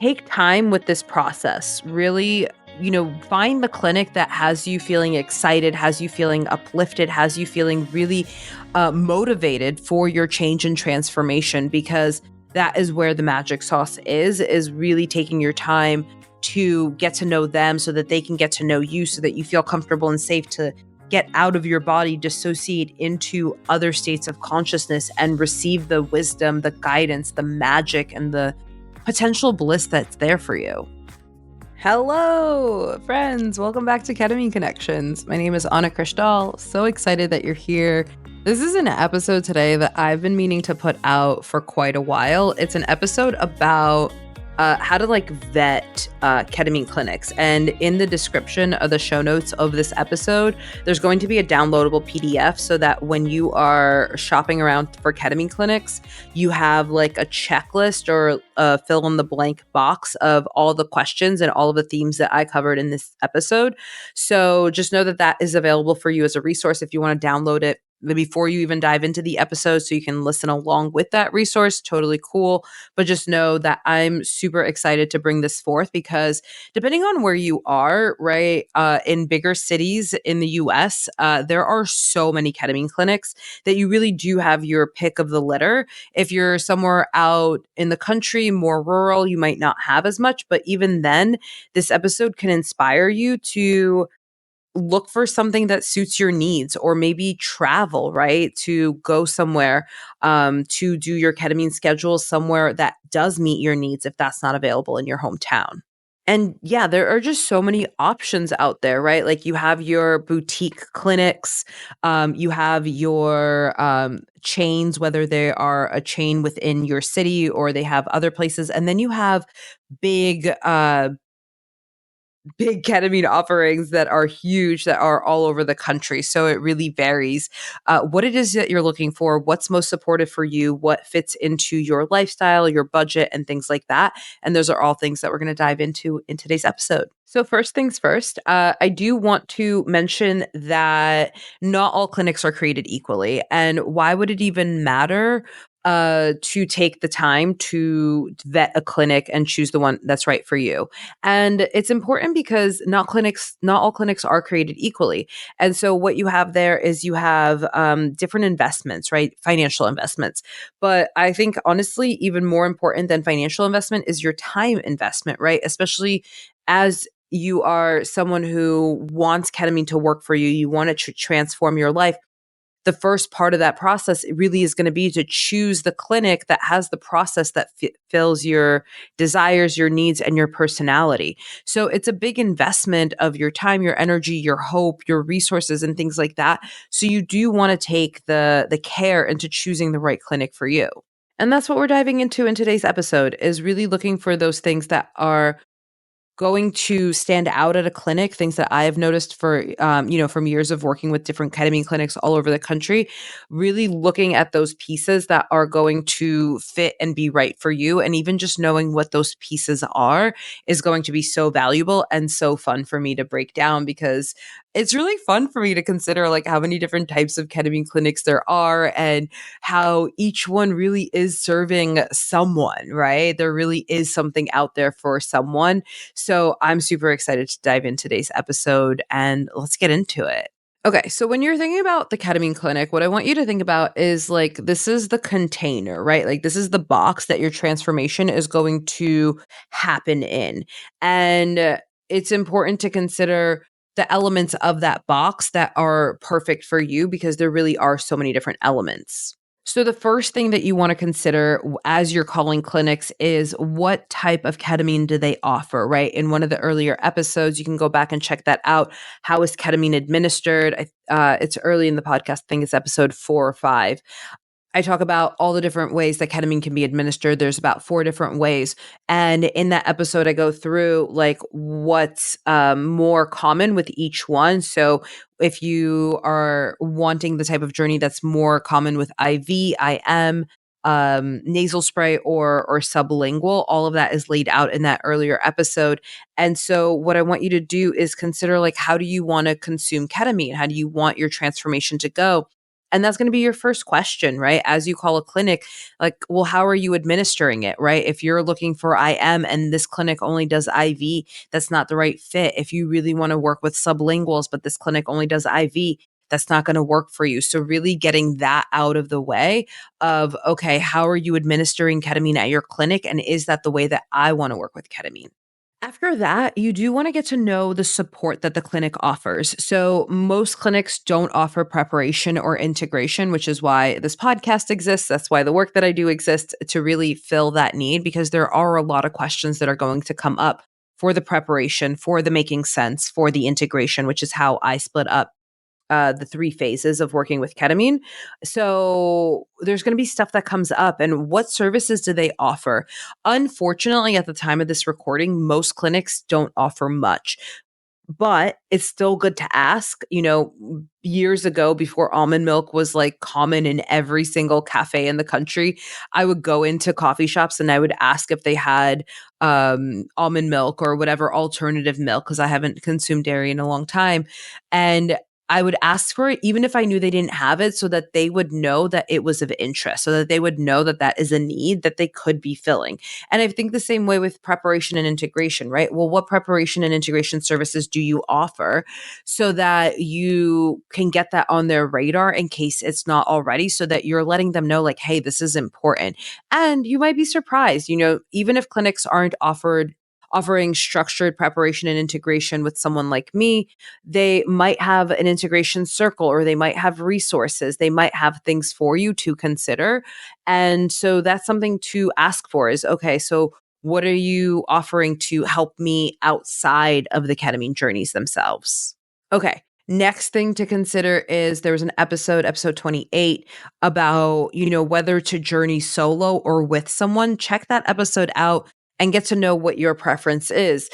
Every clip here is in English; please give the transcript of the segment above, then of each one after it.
take time with this process. Really, find the clinic that has you feeling excited, has you feeling uplifted, has you feeling really motivated for your change and transformation, because that is where the magic sauce is really taking your time to get to know them so that they can get to know you, so that you feel comfortable and safe to get out of your body, dissociate into other states of consciousness, and receive the wisdom, the guidance, the magic, and the potential bliss that's there for you. Hello, friends. Welcome back to Ketamine Connections. My name is Anna Krishdal. So excited that you're here. This is an episode today that I've been meaning to put out for quite a while. It's an episode about how to vet ketamine clinics. And in the description of the show notes of this episode, there's going to be a downloadable PDF so that when you are shopping around for ketamine clinics, you have a checklist or a fill in the blank box of all the questions and all of the themes that I covered in this episode. So just know that that is available for you as a resource if you want to download it before you even dive into the episode, so you can listen along with that resource. Totally cool. But just know that I'm super excited to bring this forth, because depending on where you are, right, in bigger cities in the US, there are so many ketamine clinics that you really do have your pick of the litter. If you're somewhere out in the country, more rural, you might not have as much. But even then, this episode can inspire you to look for something that suits your needs, or maybe travel, right? To go somewhere, to do your ketamine schedule somewhere that does meet your needs if that's not available in your hometown. And yeah, there are just so many options out there, right? Like you have your boutique clinics, you have your chains, whether they are a chain within your city or they have other places. And then you have big, big ketamine offerings that are huge, that are all over the country. So it really varies what it is that you're looking for, what's most supportive for you, what fits into your lifestyle, your budget, and things like that. And those are all things that we're going to dive into in today's episode. So first things first, I do want to mention that not all clinics are created equally. And why would it even matter to take the time to vet a clinic and choose the one that's right for you? And it's important because not all clinics are created equally. And so what you have there is you have different investments, right? Financial investments. But I think honestly, even more important than financial investment is your time investment, right? Especially as you are someone who wants ketamine to work for you, you want it to transform your life. The first part of that process really is going to be to choose the clinic that has the process that fills your desires, your needs, and your personality. So it's a big investment of your time, your energy, your hope, your resources, and things like that. So you do want to take the care into choosing the right clinic for you. And that's what we're diving into in today's episode, is really looking for those things that are going to stand out at a clinic, things that I have noticed from years of working with different ketamine clinics all over the country, really looking at those pieces that are going to fit and be right for you. And even just knowing what those pieces are is going to be so valuable and so fun for me to break down, because it's really fun for me to consider how many different types of ketamine clinics there are and how each one really is serving someone, right? There really is something out there for someone. So I'm super excited to dive in today's episode, and let's get into it. Okay, so when you're thinking about the ketamine clinic, what I want you to think about is this is the container, right? This is the box that your transformation is going to happen in. And it's important to consider the elements of that box that are perfect for you, because there really are so many different elements. So the first thing that you want to consider as you're calling clinics is what type of ketamine do they offer, right? In one of the earlier episodes, you can go back and check that out. How is ketamine administered? It's early in the podcast. I think it's episode 4 or 5. I talk about all the different ways that ketamine can be administered. There's about 4 different ways. And in that episode, I go through what's more common with each one. So if you are wanting the type of journey that's more common with IV, IM, nasal spray, or sublingual, all of that is laid out in that earlier episode. And so what I want you to do is consider how do you want to consume ketamine? How do you want your transformation to go? And that's going to be your first question, right? As you call a clinic, like, well, how are you administering it, right? If you're looking for IM and this clinic only does IV, that's not the right fit. If you really want to work with sublinguals, but this clinic only does IV, that's not going to work for you. So really getting that out of the way of, okay, how are you administering ketamine at your clinic? And is that the way that I want to work with ketamine? After that, you do want to get to know the support that the clinic offers. So, most clinics don't offer preparation or integration, which is why this podcast exists. That's why the work that I do exists, to really fill that need, because there are a lot of questions that are going to come up for the preparation, for the making sense, for the integration, which is how I split up the three phases of working with ketamine. So there's going to be stuff that comes up. And what services do they offer? Unfortunately, at the time of this recording, most clinics don't offer much, but it's still good to ask. Years ago, before almond milk was like common in every single cafe in the country, I would go into coffee shops and I would ask if they had almond milk or whatever alternative milk, because I haven't consumed dairy in a long time. And I would ask for it even if I knew they didn't have it, so that they would know that it was of interest, so that they would know that that is a need that they could be filling. And I think the same way with preparation and integration, right? Well, what preparation and integration services do you offer so that you can get that on their radar in case it's not already, so that you're letting them know, like, hey, this is important. And you might be surprised, even if clinics aren't offering structured preparation and integration with someone like me, they might have an integration circle, or they might have resources. They might have things for you to consider. And so that's something to ask for is, okay, so what are you offering to help me outside of the ketamine journeys themselves? Okay. Next thing to consider is there was an episode 28, about, whether to journey solo or with someone. Check that episode out and get to know what your preference is.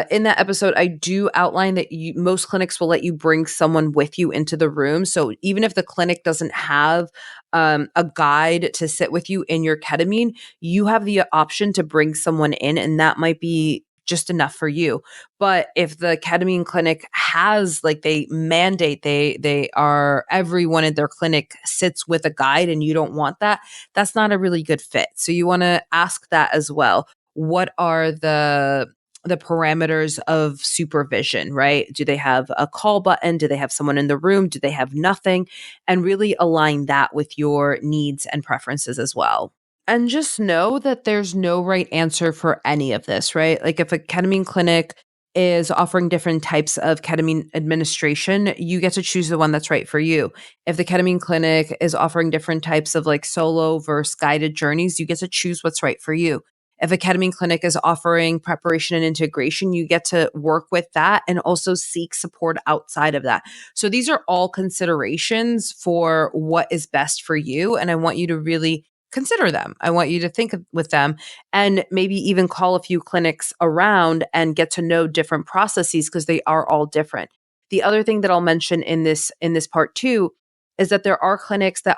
In that episode, I do outline that most clinics will let you bring someone with you into the room. So even if the clinic doesn't have a guide to sit with you in your ketamine, you have the option to bring someone in, and that might be just enough for you. But if the ketamine clinic has, like, they mandate, they are, everyone in their clinic sits with a guide, and you don't want that, that's not a really good fit. So you want to ask that as well. What are the parameters of supervision, right? Do they have a call button? Do they have someone in the room? Do they have nothing? And really align that with your needs and preferences as well. And just know that there's no right answer for any of this, right? Like, if a ketamine clinic is offering different types of ketamine administration, you get to choose the one that's right for you. If the ketamine clinic is offering different types of, like, solo versus guided journeys, you get to choose what's right for you. If a ketamine clinic is offering preparation and integration, you get to work with that and also seek support outside of that. So these are all considerations for what is best for you. And I want you to really consider them. I want you to think with them, and maybe even call a few clinics around and get to know different processes, because they are all different. The other thing that I'll mention in this part too is that there are clinics that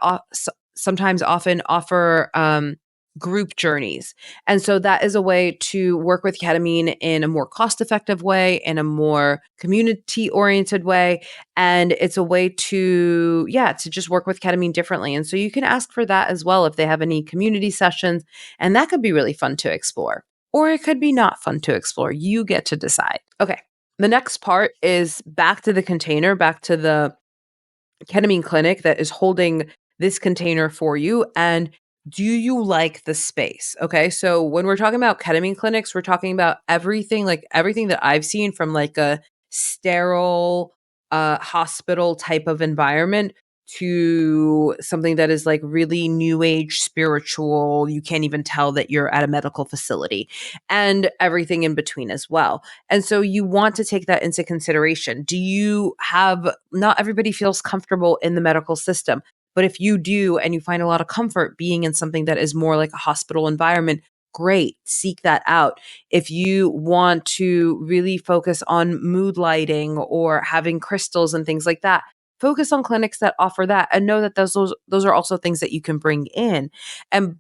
sometimes often offer group journeys. And so that is a way to work with ketamine in a more cost-effective way, in a more community-oriented way. And it's a way to, yeah, to just work with ketamine differently. And so you can ask for that as well if they have any community sessions. And that could be really fun to explore. Or it could be not fun to explore. You get to decide. Okay. The next part is back to the container, back to the ketamine clinic that is holding this container for you. And do you like the space? Okay. So when we're talking about ketamine clinics, we're talking about everything, like everything that I've seen, from like a sterile hospital type of environment to something that is like really new age spiritual. You can't even tell that you're at a medical facility, and everything in between as well. And so you want to take that into consideration. Do you have, not everybody feels comfortable in the medical system, but if you do and you find a lot of comfort being in something that is more like a hospital environment, great, seek that out. If you want to really focus on mood lighting or having crystals and things like that, focus on clinics that offer that, and know that those are also things that you can bring in. And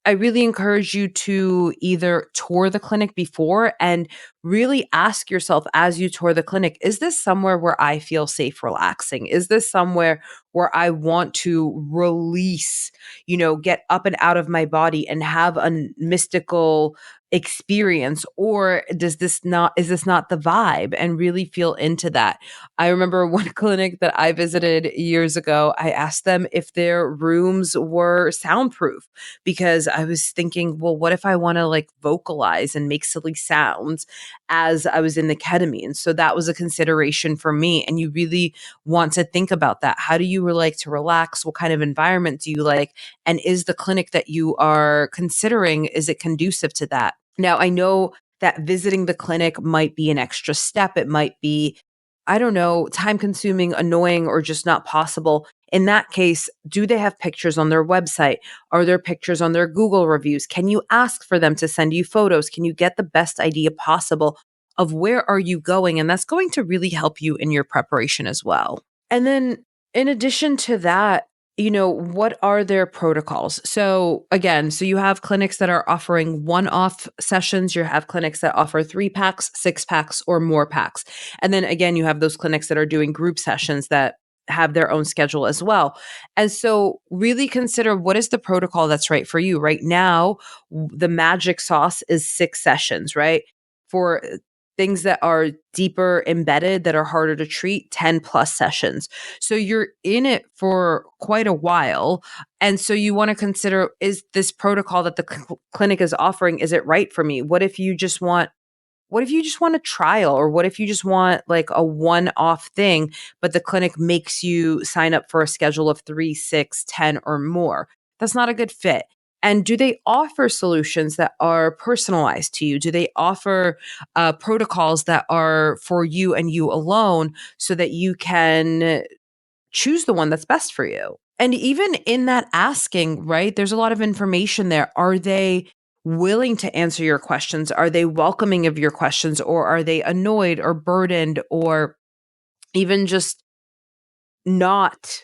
I really encourage you to either tour the clinic before and really ask yourself as you tour the clinic, is this somewhere where I feel safe relaxing? Is this somewhere where I want to release, get up and out of my body and have a mystical experience? Or is this not the vibe, and really feel into that? I remember one clinic that I visited years ago, I asked them if their rooms were soundproof because I was thinking, well, what if I want to like vocalize and make silly sounds as I was in the ketamine? So that was a consideration for me. And you really want to think about that. How do you like to relax? What kind of environment do you like? And is the clinic that you are considering, is it conducive to that? Now, I know that visiting the clinic might be an extra step. It might be, I don't know, time consuming, annoying, or just not possible. In that case, do they have pictures on their website? Are there pictures on their Google reviews? Can you ask for them to send you photos? Can you get the best idea possible of where are you going? And that's going to really help you in your preparation as well. And then in addition to that, what are their protocols? So again, so you have clinics that are offering one-off sessions, you have clinics that offer 3 packs, 6 packs, or more packs. And then again, you have those clinics that are doing group sessions that have their own schedule as well. And so really consider, what is the protocol that's right for you. Right now, the magic sauce is 6 sessions, right? For things that are deeper embedded, that are harder to treat, 10 plus sessions. So you're in it for quite a while. And so you want to consider, is this protocol that the clinic is offering, is it right for me? What if you just want a trial, or what if you just want like a one-off thing, but the clinic makes you sign up for a schedule of 3, 6, 10, or more? That's not a good fit. And do they offer solutions that are personalized to you? Do they offer protocols that are for you and you alone, so that you can choose the one that's best for you? And even in that asking, right, there's a lot of information there. Are they willing to answer your questions? Are they welcoming of your questions, or are they annoyed or burdened, or even just not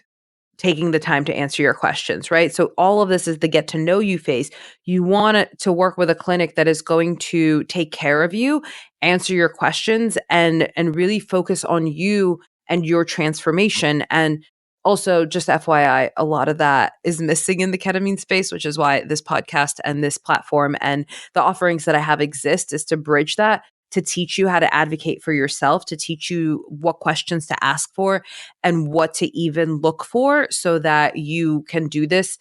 taking the time to answer your questions, right? So all of this is the get to know you phase. You want it to work with a clinic that is going to take care of you, answer your questions, and really focus on you and your transformation. And also, just FYI, a lot of that is missing in the ketamine space, which is why this podcast and this platform and the offerings that I have exist, is to bridge that, to teach you how to advocate for yourself, to teach you what questions to ask for and what to even look for, so that you can do this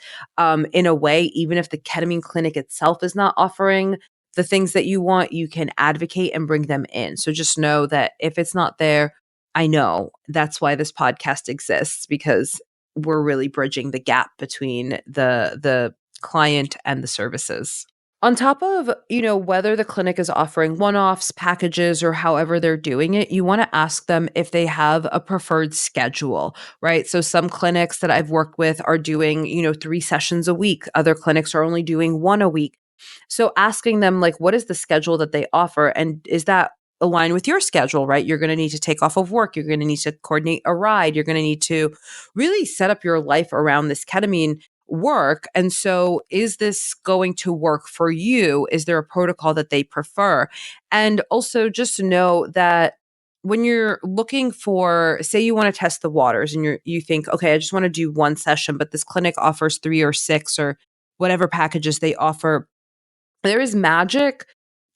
in a way, even if the ketamine clinic itself is not offering the things that you want, you can advocate and bring them in. So just know that if it's not there, I know that's why this podcast exists, because we're really bridging the gap between the client and the services. On top of, whether the clinic is offering one-offs, packages, or however they're doing it, you want to ask them if they have a preferred schedule, right? So some clinics that I've worked with are doing, 3 sessions a week. Other clinics are only doing one a week. So asking them, like, what is the schedule that they offer? And is that aligned with your schedule, right? You're going to need to take off of work. You're going to need to coordinate a ride. You're going to need to really set up your life around this ketamine work. And so, is this going to work for you? Is there a protocol that they prefer? And also, just know that when you're looking for, say you want to test the waters, and you think, okay, I just want to do one session, but this clinic offers 3 or 6 or whatever packages they offer, there is magic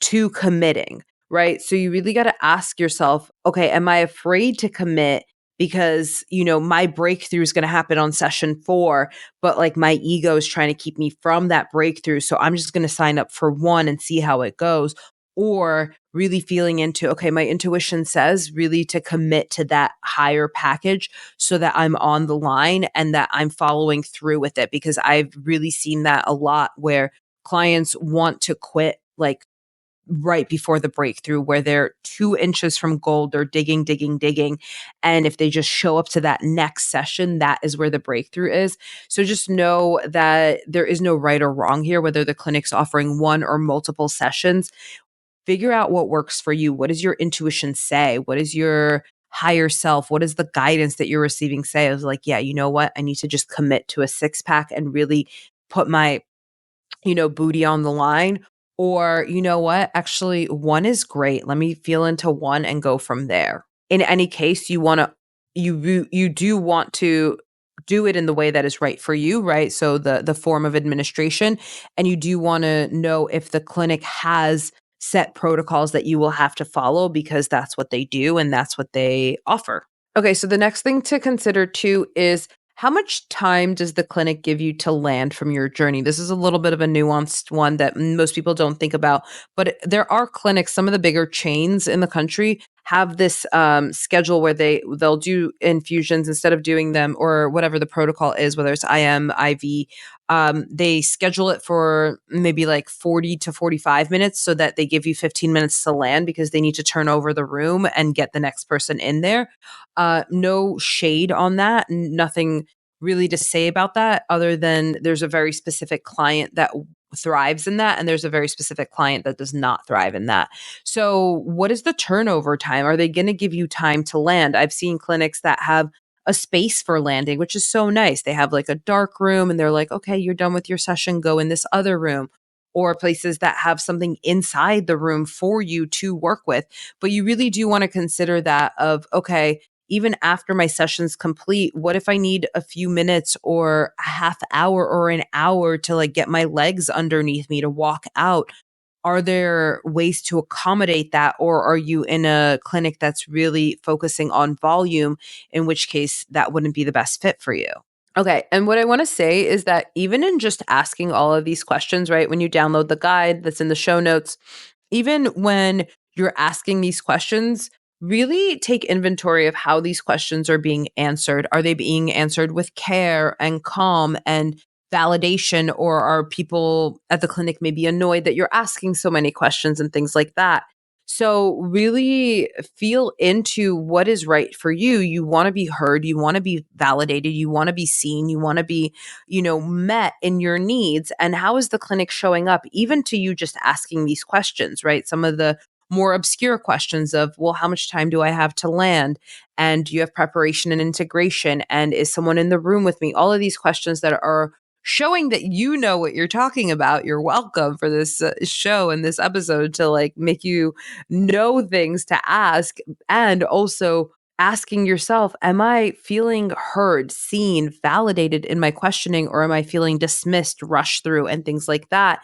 to committing, right? So you really got to ask yourself, okay, am I afraid to commit because, my breakthrough is going to happen on session 4, but like my ego is trying to keep me from that breakthrough. So I'm just going to sign up for one and see how it goes. Or really feeling into, okay, my intuition says really to commit to that higher package, so that I'm on the line and that I'm following through with it. Because I've really seen that a lot, where clients want to quit like right before the breakthrough, where they're 2 inches from gold, they're digging, digging, digging. And if they just show up to that next session, that is where the breakthrough is. So just know that there is no right or wrong here, whether the clinic's offering one or multiple sessions. Figure out what works for you. What does your intuition say? What is your higher self? What is the guidance that you're receiving say? I was like, yeah, you know what? I need to just commit to a 6 pack and really put my booty on the line. Or, you know what? Actually, one is great. Let me feel into one and go from there. In any case, you do want to do it in the way that is right for you, right? So the form of administration, and you do want to know if the clinic has set protocols that you will have to follow because that's what they do and that's what they offer. Okay, so the next thing to consider too is how much time does the clinic give you to land from your journey? This is a little bit of a nuanced one that most people don't think about, but there are clinics, some of the bigger chains in the country have this schedule where they'll do infusions instead of doing them or whatever the protocol is, whether it's IM, IV. They schedule it for maybe like 40 to 45 minutes so that they give you 15 minutes to land because they need to turn over the room and get the next person in there. No shade on that. Nothing really to say about that other than there's a very specific client that thrives in that and there's a very specific client that does not thrive in that. So, what is the turnover time? Are they going to give you time to land? I've seen clinics that have a space for landing, which is so nice. They have like a dark room and they're like, "Okay, you're done with your session, go in this other room." Or places that have something inside the room for you to work with. But you really do want to consider that of, okay, even after my session's complete, what if I need a few minutes or a half hour or an hour to like get my legs underneath me to walk out? Are there ways to accommodate that? Or are you in a clinic that's really focusing on volume, in which case that wouldn't be the best fit for you? Okay. And what I want to say is that even in just asking all of these questions, right, when you download the guide that's in the show notes, even when you're asking these questions, really take inventory of how these questions are being answered. Are they being answered with care and calm and validation, or are people at the clinic maybe annoyed that you're asking so many questions and things like that? So, really feel into what is right for you. You want to be heard, you want to be validated, you want to be seen, you want to be, met in your needs. And how is the clinic showing up, even to you just asking these questions, right? Some of the more obscure questions of, well, how much time do I have to land? And do you have preparation and integration? And is someone in the room with me? All of these questions that are showing that you know what you're talking about. You're welcome for this show and this episode to like make you know things to ask, and also asking yourself, am I feeling heard, seen, validated in my questioning, or am I feeling dismissed, rushed through, and things like that?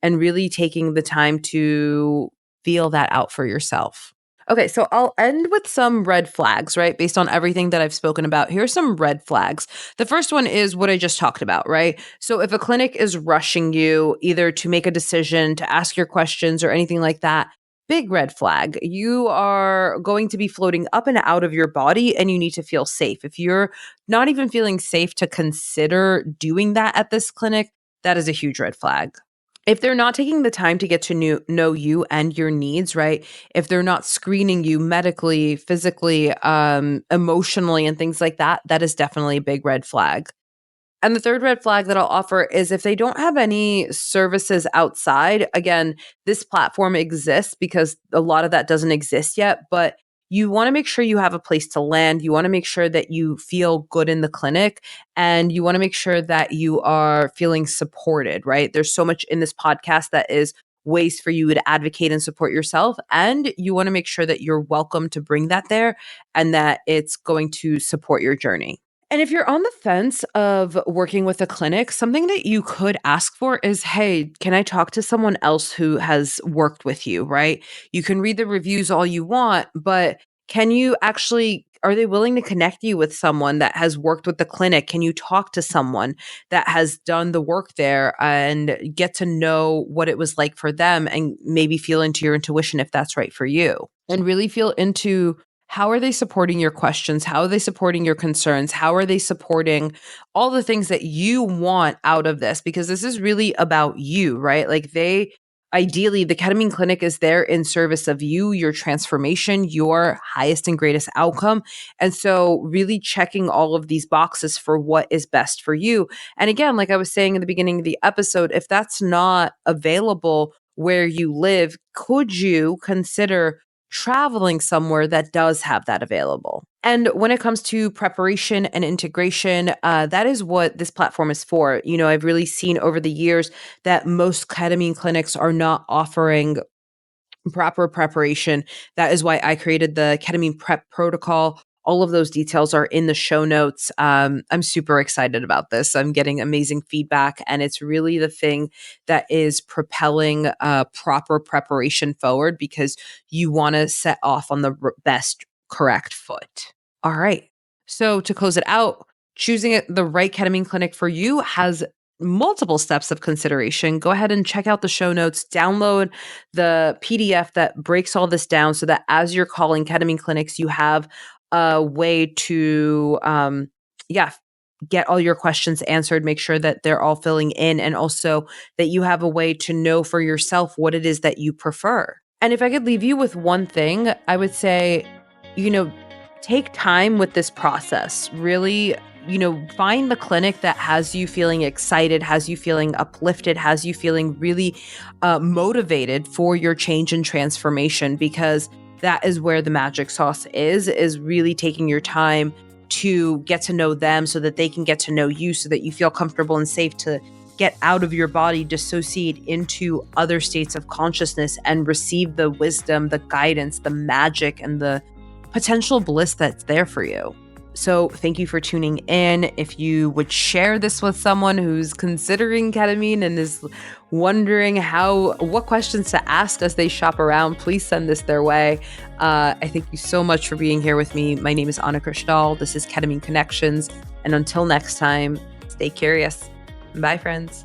And really taking the time to feel that out for yourself. Okay, so I'll end with some red flags, right? Based on everything that I've spoken about. Here's some red flags. The first one is what I just talked about, right? So if a clinic is rushing you either to make a decision, to ask your questions, or anything like that, big red flag. You are going to be floating up and out of your body and you need to feel safe. If you're not even feeling safe to consider doing that at this clinic, that is a huge red flag. If they're not taking the time to get to know you and your needs, right? If they're not screening you medically, physically, emotionally, and things like that, that is definitely a big red flag. And the third red flag that I'll offer is if they don't have any services outside, again, this platform exists because a lot of that doesn't exist yet, but you want to make sure you have a place to land. You want to make sure that you feel good in the clinic and you want to make sure that you are feeling supported, right? There's so much in this podcast that is ways for you to advocate and support yourself. And you want to make sure that you're welcome to bring that there and that it's going to support your journey. And if you're on the fence of working with a clinic, something that you could ask for is, hey, can I talk to someone else who has worked with you, right? You can read the reviews all you want, but can you actually, are they willing to connect you with someone that has worked with the clinic? Can you talk to someone that has done the work there and get to know what it was like for them and maybe feel into your intuition if that's right for you? And really feel into how are they supporting your questions? How are they supporting your concerns? How are they supporting all the things that you want out of this? Because this is really about you, right? Like ideally, the ketamine clinic is there in service of you, your transformation, your highest and greatest outcome. And so, really checking all of these boxes for what is best for you. And again, like I was saying in the beginning of the episode, if that's not available where you live, could you consider traveling somewhere that does have that available. And when it comes to preparation and integration, that is what this platform is for. I've really seen over the years that most ketamine clinics are not offering proper preparation. That is why I created the Ketamine Prep Protocol. All of those details are in the show notes. I'm super excited about this. I'm getting amazing feedback, and it's really the thing that is propelling proper preparation forward because you want to set off on the best correct foot. All right. So to close it out, choosing the right ketamine clinic for you has multiple steps of consideration. Go ahead and check out the show notes, download the PDF that breaks all this down so that as you're calling ketamine clinics, you have a way to, get all your questions answered, make sure that they're all filling in, and also that you have a way to know for yourself what it is that you prefer. And if I could leave you with one thing, I would say, you know, take time with this process. Really, find the clinic that has you feeling excited, has you feeling uplifted, has you feeling really motivated for your change and transformation, because that is where the magic sauce is really taking your time to get to know them so that they can get to know you, so that you feel comfortable and safe to get out of your body, dissociate into other states of consciousness, and receive the wisdom, the guidance, the magic, and the potential bliss that's there for you. So thank you for tuning in. If you would share this with someone who's considering ketamine and is wondering what questions to ask as they shop around, please send this their way. I thank you so much for being here with me. My name is Anna Krishnal. This is Ketamine Connections. And until next time, stay curious. Bye, friends.